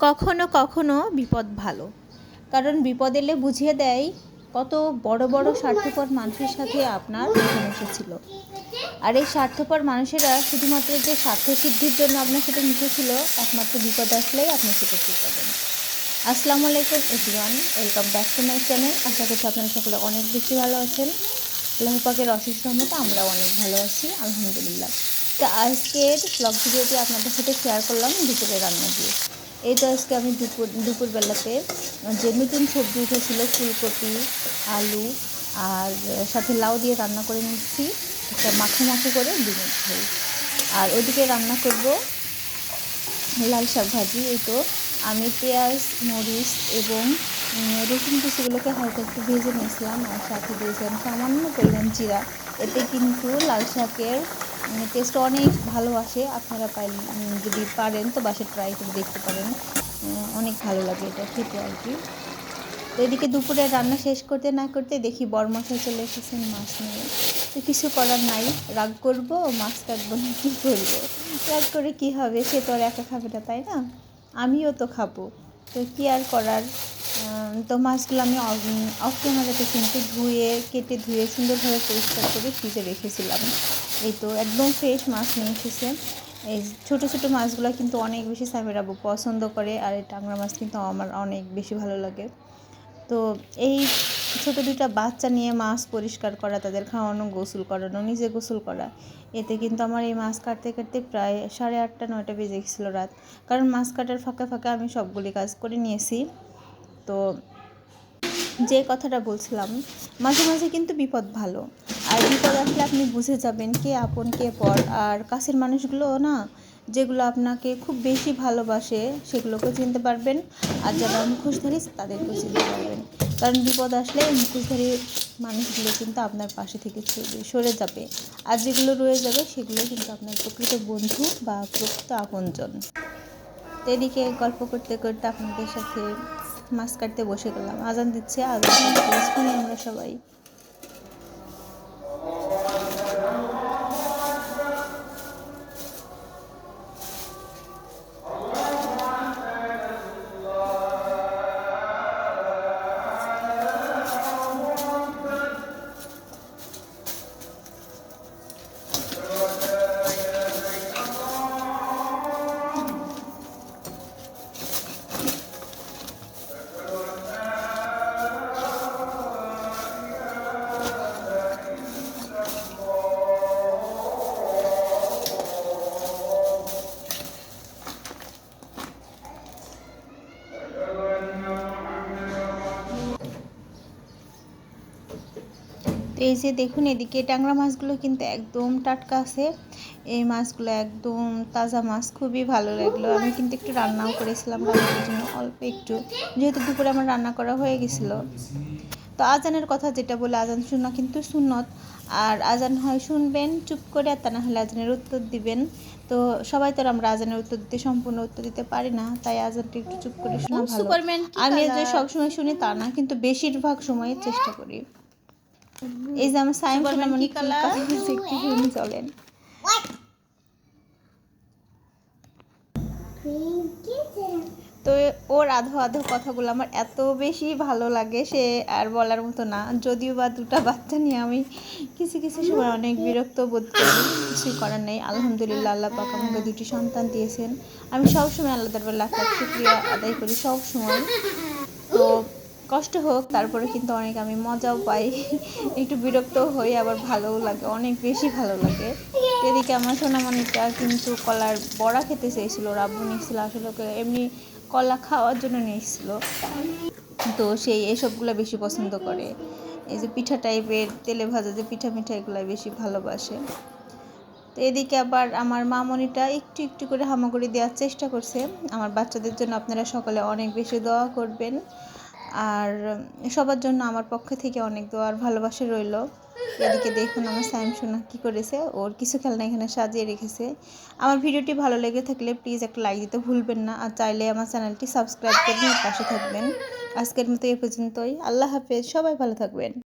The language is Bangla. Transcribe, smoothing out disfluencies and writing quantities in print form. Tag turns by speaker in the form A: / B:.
A: কখনো কখনো বিপদ ভালো, কারণ বিপদ এলে বুঝিয়ে দেয় কত বড় বড় স্বার্থপর মানুষের সাথে আপনার সমস্যা ছিল। আর এই স্বার্থপর মানুষেরা শুধুমাত্র যে স্বার্থ সিদ্ধির জন্য আপনার সাথে মিশেছিল, একমাত্র বিপদ আসলেই আপনার সাথে ঠিক পাবেন। আসসালামু আলাইকুম everyone, welcome back to my channel. আশা করছি আপনারা সকলে অনেক বেশি ভালো আছেন। আল্লাহ পাকের অশেষ রহমতে আমরাও অনেক ভালো আছি, আলহামদুলিল্লাহ। তো আজকের ব্লগ ভিডিওটি আপনাদের সাথে শেয়ার করলাম দুপুরে রান্না দিয়ে। এই তো আজকে আমি দুপুরবেলাতে যে নতুন সবজি উঠেছিল ফুলকপি, আলু আর সাথে লাউ দিয়ে রান্না করে নিচ্ছি, একটা মাখো মাখো করে ডিমের ঝোল। আর ওদিকে রান্না করব লাল শাক ভাজি। এই তো আমি পেঁয়াজ, মরিচ এবং রসুন কুচিগুলোকে হালকা একটু ভেজে নিয়েছিলাম, আর সাথে দিয়েছিলাম সামান্য পরিমাণ জিরা। এতে কিন্তু লাল শাকের টেস্ট অনেক ভালো আসে। আপনারা যদি পারেন তো বাসায় ট্রাই করে দেখতে পারেন, অনেক ভালো লাগে এটা খেতে আর কি। তো এদিকে দুপুরে রান্না শেষ করতে না করতে দেখি বরমশাই চলে এসেছেন মাছ নিয়ে। তো কিছু করার নাই, রাগ করবো, মাছ কাটবো না, কী করবো? রাগ করে কী হবে, সে তো আর একা খাবে না, তাই না? আমিও তো খাবো, তো কী আর করার। তো মাছগুলো আমি অফ ক্যামেরাতে কিন্তু কেটে ধুয়ে সুন্দরভাবে পরিষ্কার করে ফ্রিজে রেখেছিলাম। এই তো একদম ফ্রেশ মাছ নিয়ে এসেছে। এই ছোটো ছোটো মাছগুলো কিন্তু অনেক বেশি সামির আব্বু পছন্দ করে, আর এই টাংরা মাছ কিন্তু আমার অনেক বেশি ভালো লাগে। তো এই ছোটো দুটা বাচ্চা নিয়ে মাছ পরিষ্কার করা, তাদের খাওয়ানো, গোসল করানো, নিজে গোসল করা, এতে কিন্তু আমার এই মাছ কাটতে কাটতে প্রায় 8:30 9টা বেজে গেছিলো রাত। কারণ মাছ কাটার ফাঁকা ফাঁকা আমি সবগুলি কাজ করে নিয়েছি। তো যে কথাটা বলছিলাম, মাঝে মাঝে কিন্তু বিপদ ভালো, আর বিপদ আসলে আপনি বুঝে যাবেন কে আপন কে পর। আর কাছের মানুষগুলো না, যেগুলো আপনাকে খুব বেশি ভালোবাসে সেগুলোকেও চিনতে পারবেন, আর যারা মুখোশধারী তাদেরকেও চিনতে পারবেন। কারণ বিপদ আসলে মুখোশধারী মানুষগুলো কিন্তু আপনার পাশে থেকে সরে যাবে, আর যেগুলো রয়ে যাবে সেগুলো কিন্তু আপনার প্রকৃত বন্ধু বা প্রকৃত আপনজন। তো এদিকে গল্প করতে করতে আপনাদের সাথে মাছ কাটতে বসে গেলাম। আজান দিচ্ছে, আজান শুনি আমরা সবাই। তো এই যে দেখুন, এদিকে ট্যাংরা মাছগুলো কিন্তু একদম টাটকা আছে। এই মাছগুলো একদম তাজা মাছ, খুবই ভালো লাগলো। আমি কিন্তু একটু রান্নাও করেছিলাম রান্নার জন্য, অল্প একটু, যেহেতু দুপুরে আমার রান্না করা হয়ে গেছিলো। তো আজানের কথা যেটা বলে, আজান শোনা কিন্তু সুন্নত। আর আজান হয় শুনবেন চুপ করে, আর তা না হলে আজানের উত্তর দিবেন। তো সবাই তো আমরা আজানের উত্তর দিতে সম্পূর্ণ উত্তর দিতে পারি না, তাই আজানটা একটু চুপ করে শোনা ভালো। আমি যে সবসময় শুনি তা না, কিন্তু বেশিরভাগ সময় চেষ্টা করি। এই যে আমার সাইম সোনামণি কি কথা বলছে, একটু শুনি চলেন। তো ওর আধো আধো কথাগুলো আমার এত বেশি ভালো লাগে, সে আর বলার মতো না। যদিও বা দুটা বাচ্চা নিয়ে আমি কিছু কিছু সময় অনেক বিরক্ত বোধ করি, কিছুই করার নেই। আলহামদুলিল্লাহ, আল্লাহ পাক আমাকে 2টি সন্তান দিয়েছেন। আমি সবসময় আল্লাহ তাআলার লাখ লাখ শুকরিয়া আদায় করি সব সময়। তো কষ্ট হোক, তারপরে কিন্তু অনেক আমি মজাও পাই, একটু বিরক্তও হই, আবার ভালোও লাগে, অনেক বেশি ভালো লাগে। এদিকে আমার সোনামণিটা কিন্তু কলার বড়া খেতে চেয়েছিল, রাব্বু নিয়েছিল, আসলে ওকে এমনি কলা খাওয়ার জন্য নিয়ে এসেছিল। তো সেই এসবগুলো বেশি পছন্দ করে, এই যে পিঠা টাইপের তেলে ভাজা যে পিঠা মিঠা, এগুলো বেশি ভালোবাসে। তো এদিকে আবার আমার মামনিটা একটু একটু করে হামাগুড়ি দেওয়ার চেষ্টা করছে। আমার বাচ্চাদের জন্য আপনারা সকলে অনেক বেশি দোয়া করবেন, আর সবার জন্য আমার পক্ষ থেকে অনেক দোয়ার ভালোবাসা রইল। এদিকে দেখুন আমার সাইম সোনা কী করেছে, ওর কিছু খেলনা এখানে সাজিয়ে রেখেছে। আমার ভিডিওটি ভালো লেগে থাকলে প্লিজ একটা লাইক দিতে ভুলবেন না, আর চাইলে আমার চ্যানেলটি সাবস্ক্রাইব করে পাশে থাকবেন। আজকের মতো এ পর্যন্তই, আল্লাহ হাফেজ, সবাই ভালো থাকবেন।